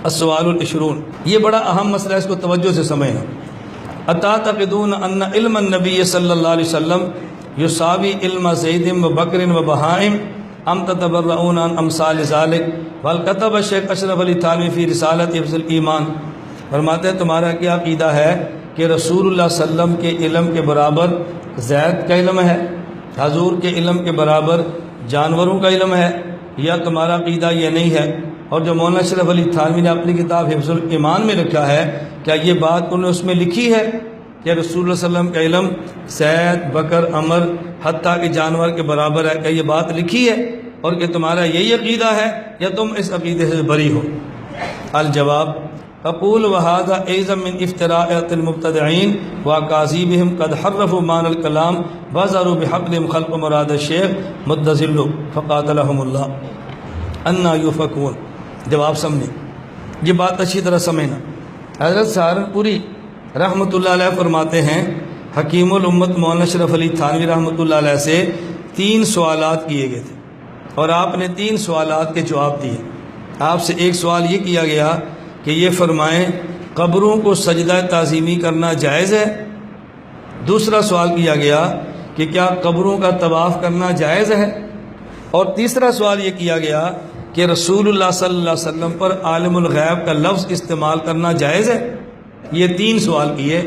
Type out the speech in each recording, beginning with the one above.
السوال العشرون، یہ بڑا اہم مسئلہ ہے، اس کو توجہ سے سمجھنا۔ اتعتقدون ان علم النبی صلی اللہ علیہ وسلم یساوی علم زید و بکر و بہائم ام تتبرؤون عن امثال ذلک؟ بل کتب شیخ اشرف علی تھانوی فی رسالت حفظ الایمان، فرماتے ہیں تمہارا کیا عقیدہ ہے کہ رسول اللہ صلی اللہ علیہ وسلم کے علم کے برابر زید کا علم ہے، حضور کے علم کے برابر جانوروں کا علم ہے، یا تمہارا عقیدہ یہ نہیں ہے؟ اور جو مولانا اشرف علی تھانوی نے اپنی کتاب حفظ الایمان میں رکھا ہے، کیا یہ بات انہوں نے اس میں لکھی ہے کہ رسول اللہ صلی اللہ علیہ وسلم کا علم زید، بکر، عمر حتیٰ کہ جانور کے برابر ہے؟ کیا یہ بات لکھی ہے؟ اور کہ تمہارا یہی عقیدہ ہے یا تم اس عقیدے سے بری ہو؟ الجواب، اقول وہذا اعظم من افتراءات المبتدعین واکاذیبہم قد حرفوا معنی الکلام وظہروا بحقلہم خلق مراد الشیخ مدظل فقاتلہم اللہ انا یؤفکون۔ جواب سمجھیں، یہ بات اچھی طرح سمجھنا۔ حضرت سہارنپوری رحمۃ اللہ علیہ فرماتے ہیں حکیم الامت مولانا اشرف علی تھانوی رحمۃ اللہ علیہ سے 3 سوالات کیے گئے تھے اور آپ نے 3 سوالات کے جواب دیے۔ آپ سے ایک سوال یہ کیا گیا کہ یہ فرمائیں قبروں کو سجدہ تعظیمی کرنا جائز ہے؟ دوسرا سوال کیا گیا کہ کیا قبروں کا طواف کرنا جائز ہے؟ اور تیسرا سوال یہ کیا گیا کہ رسول اللہ صلی اللہ علیہ وسلم پر عالم الغیب کا لفظ استعمال کرنا جائز ہے؟ یہ 3 سوال کیے،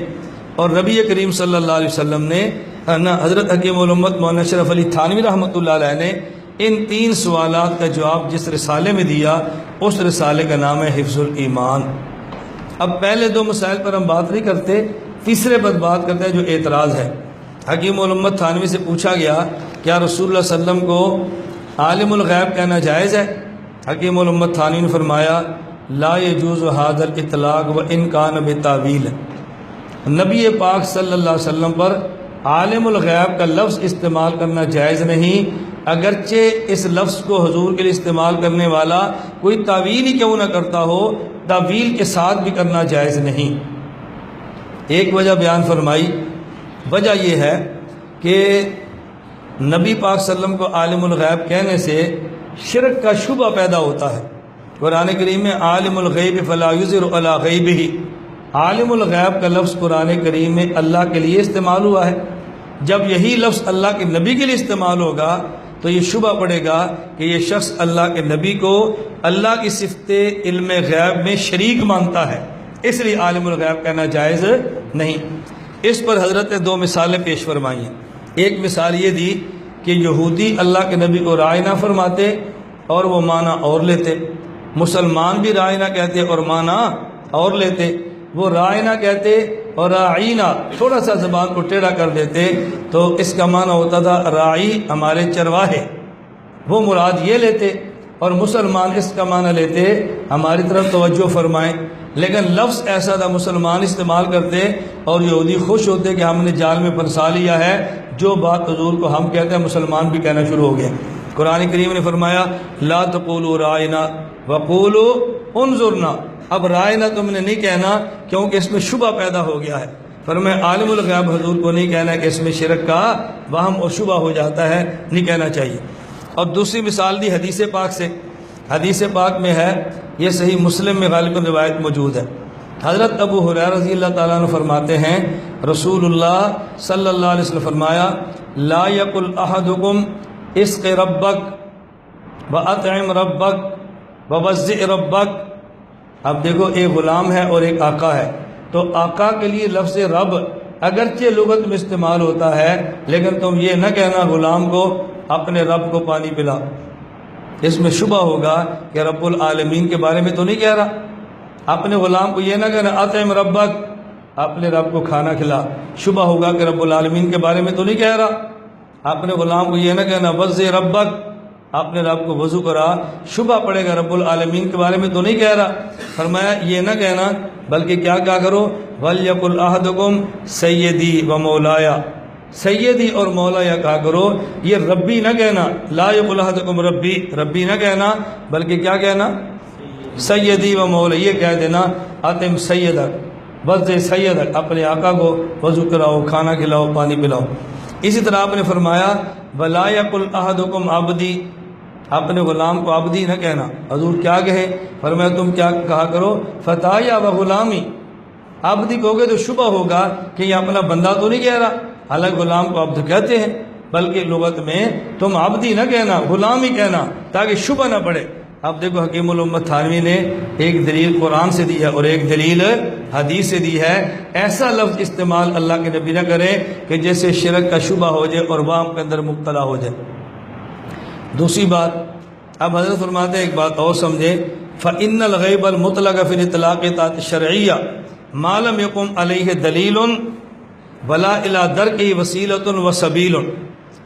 اور نبی کریم صلی اللہ علیہ وسلم نے حضرت حکیم الامت مولانا اشرف علی تھانوی رحمۃ اللہ علیہ نے ان 3 سوالات کا جواب جس رسالے میں دیا، اس رسالے کا نام ہے حفظ الایمان۔ اب پہلے 2 مسائل پر ہم بات نہیں کرتے، تیسرے پر بات کرتے ہیں جو اعتراض ہے۔ حکیم الامت تھانوی سے پوچھا گیا کیا رسول اللہ صلی اللہ علیہ وسلم کو عالم الغیب کہنا جائز ہے؟ حکیم الامت تھانوی نے فرمایا لا یجوز ھذا الاطلاق وان کان بتاویل، نبی پاک صلی اللہ علیہ وسلم پر عالم الغیب کا لفظ استعمال کرنا جائز نہیں، اگرچہ اس لفظ کو حضور کے لیے استعمال کرنے والا کوئی تعویل ہی کیوں نہ کرتا ہو، تعویل کے ساتھ بھی کرنا جائز نہیں۔ ایک وجہ بیان فرمائی، وجہ یہ ہے کہ نبی پاک صلی اللہ علیہ وسلم کو عالم الغیب کہنے سے شرک کا شبہ پیدا ہوتا ہے۔ قرآن کریم میں عالم الغیب فلا یظہر علی غیبہ، عالم الغیب کا لفظ قرآن کریم میں اللہ کے لیے استعمال ہوا ہے۔ جب یہی لفظ اللہ کے نبی کے لیے استعمال ہوگا تو یہ شبہ پڑے گا کہ یہ شخص اللہ کے نبی کو اللہ کی صفت علم غیب میں شریک مانتا ہے، اس لیے عالم الغیب کہنا جائز نہیں۔ اس پر حضرت نے 2 مثالیں پیش فرمائی ہیں۔ ایک مثال یہ دی کہ یہودی اللہ کے نبی کو رائے نہ فرماتے اور وہ معنی اور لیتے، مسلمان بھی رائے نہ کہتے اور معنی اور لیتے، وہ رائے نہ کہتے اور راعینا تھوڑا سا زبان کو ٹیڑھا کر دیتے تو اس کا معنی ہوتا تھا راعی ہمارے چرواہے، وہ مراد یہ لیتے، اور مسلمان اس کا معنی لیتے ہماری طرف توجہ فرمائیں۔ لیکن لفظ ایسا تھا مسلمان استعمال کرتے اور یہودی خوش ہوتے کہ ہم نے جال میں پھنسا لیا ہے، جو بات حضور کو ہم کہتے ہیں مسلمان بھی کہنا شروع ہو گیا۔ قرآن کریم نے فرمایا لا تقولوا رائنا وقولوا انظرنا، اب رائنا تم نے نہیں کہنا کیونکہ اس میں شبہ پیدا ہو گیا ہے۔ فرمایا عالم الغیب حضور کو نہیں کہنا کہ اس میں شرک کا وہم اور شبہ ہو جاتا ہے، نہیں کہنا چاہیے۔ اور دوسری مثال دی حدیث پاک سے، حدیث پاک میں ہے، یہ صحیح مسلم میں غالباً روایت موجود ہے۔ حضرت ابو ہریرہ رضی اللہ تعالیٰ عنہ فرماتے ہیں رسول اللہ صلی اللہ علیہ وسلم فرمایا لا یقل احدکم اسق ربک واطعم ربک ووزع ربک۔ اب دیکھو ایک غلام ہے اور ایک آقا ہے، تو آقا کے لیے لفظ رب اگرچہ لغت میں استعمال ہوتا ہے، لیکن تم یہ نہ کہنا غلام کو اپنے رب کو پانی پلا، اس میں شبہ ہوگا کہ رب العالمین کے بارے میں تو نہیں کہہ رہا۔ اپنے غلام کو یہ نہ کہنا اطعم ربک، اپنے رب کو کھانا کھلا، شبہ ہوگا کہ رب العالمین کے بارے میں تو نہیں کہہ رہا۔ اپنے غلام کو یہ نہ کہنا وضع ربک، اپنے رب کو وضو کرا، شبہ پڑے گا رب العالمین کے بارے میں تو نہیں کہہ رہا۔ فرمایا یہ نہ کہنا بلکہ کیا کرو وَلْيَقُلْ أَحَدُكُمْ سیدی و مولایا، سیدی اور مولایا کہا کرو، یہ ربی نہ کہنا، لا یقل احدکم ربی، ربی نہ کہنا بلکہ کیا کہنا سیدی و مولا، یہ کہہ دینا اطعم سیدک وضع سیدک، اپنے آقا کو وضو کراؤ، کھانا کھلاؤ، پانی پلاؤ۔ اسی طرح آپ نے فرمایا وَلَا يَقُلْ أَحَدُكُمْ عَبْدِي، اپنے غلام کو عبدی نہ کہنا۔ حضور کیا کہے؟ فرمایا تم کیا کہا کرو، فتایا و غلامی، عبدی کہو گے تو شبہ ہوگا کہ یہ اپنا بندہ تو نہیں کہہ رہا، حالانکہ غلام کو عبد کہتے ہیں، بلکہ لغت میں تم عبدی نہ کہنا، غلام ہی کہنا، تاکہ شبہ نہ پڑے۔ اب دیکھو حکیم الامت تھانوی نے ایک دلیل قرآن سے دی ہے اور ایک دلیل حدیث سے دی ہے، ایسا لفظ استعمال اللہ کے نبی نہ کریں کہ جیسے شرک کا شبہ ہو جائے اور وہم کے اندر مبتلا ہو جائے۔ دوسری بات، اب حضرت فرماتے ہیں ایک بات اور سمجھے، فَإِنَّ الْغَيْبَ الْمُطْلَقَ فِي الْإِطْلَاقِ طاعت الشرعیہ ما لم يقم علیہ دلیل ولا الی درکہ وسیلۃ وسبیل۔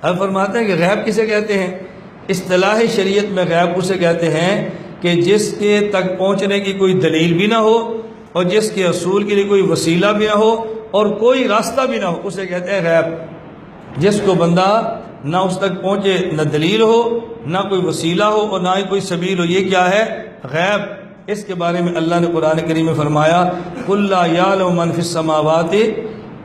اب فرماتے ہیں کہ غیب کسے کہتے ہیں؟ اصطلاح شریعت میں غیب اسے کہتے ہیں کہ جس کے تک پہنچنے کی کوئی دلیل بھی نہ ہو اور جس کے حصول کے لیے کوئی وسیلہ بھی نہ ہو اور کوئی راستہ بھی نہ ہو، اسے کہتے ہیں غیب۔ جس کو بندہ نہ اس تک پہنچے، نہ دلیل ہو، نہ کوئی وسیلہ ہو اور نہ ہی کوئی سبیل ہو، یہ کیا ہے؟ غیب۔ اس کے بارے میں اللہ نے قرآن کریم میں فرمایا قُلْ لَا يَعْلَمُ مَنْ فِي السَّمَاوَاتِ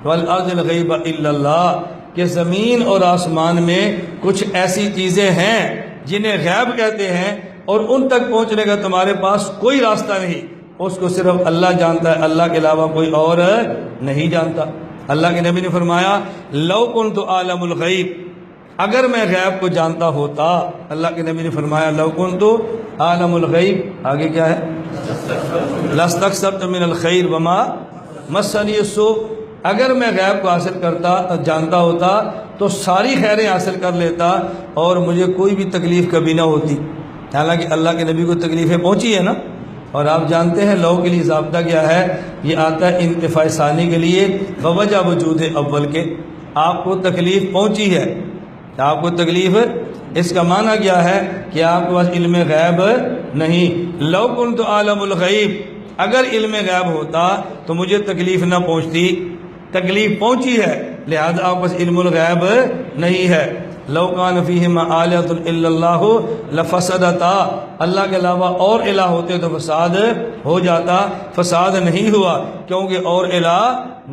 وَالْأَرْضِ الْغَيْبَ إِلَّا اللَّهُ، کہ زمین اور آسمان میں کچھ ایسی چیزیں ہیں جنہیں غیب کہتے ہیں اور ان تک پہنچنے کا تمہارے پاس کوئی راستہ نہیں، اس کو صرف اللہ جانتا ہے، اللہ کے علاوہ کوئی اور نہیں جانتا۔ اللہ کے نبی نے فرمایا لَوْ كُنْتُ أَعْلَمُ الْغَيْبَ، اگر میں غیب کو جانتا ہوتا، اللہ کے نبی نے فرمایا لَوْ كُنْتُ أَعْلَمُ الْغَيْبَ، آگے کیا ہے؟ لَاسْتَكْثَرْتُ مِنَ الْخَيْرِ وَمَا مَسَّنِيَ السُّوءُ، اگر میں غیب کو حاصل کرتا، جانتا ہوتا تو ساری خیریں حاصل کر لیتا اور مجھے کوئی بھی تکلیف کبھی نہ ہوتی۔ حالانکہ اللہ کے نبی کو تکلیفیں پہنچی ہے نا، اور آپ جانتے ہیں لو کے لیے ضابطہ کیا ہے، یہ آتا ہے انتفاع ثانی کے لیے بوجہ وجود اول کے، آپ کو تکلیف پہنچی ہے، آپ کو تکلیف، اس کا معنی کیا ہے کہ آپ کے پاس علم غیب نہیں۔ لو کنت عالم الغیب، اگر علم غیب ہوتا تو مجھے تکلیف نہ پہنچتی، تکلیف پہنچی ہے، لہذا آپ پاس علم الغیب نہیں ہے۔ لو کان فیہما آلہۃ الا اللہ لفسدتا، اللہ کے علاوہ اور الہ ہوتے تو فساد ہو جاتا، فساد نہیں ہوا کیونکہ اور الہ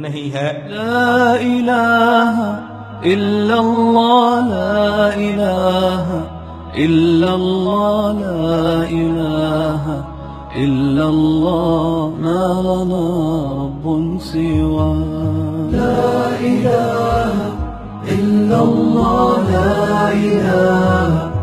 نہیں ہے۔ لا الہ الا اللہ، لا الہ الا اللہ، لا الہ الا اللہ، ما لنا رب سوا۔ لا الہ الا اللہ، لا الہ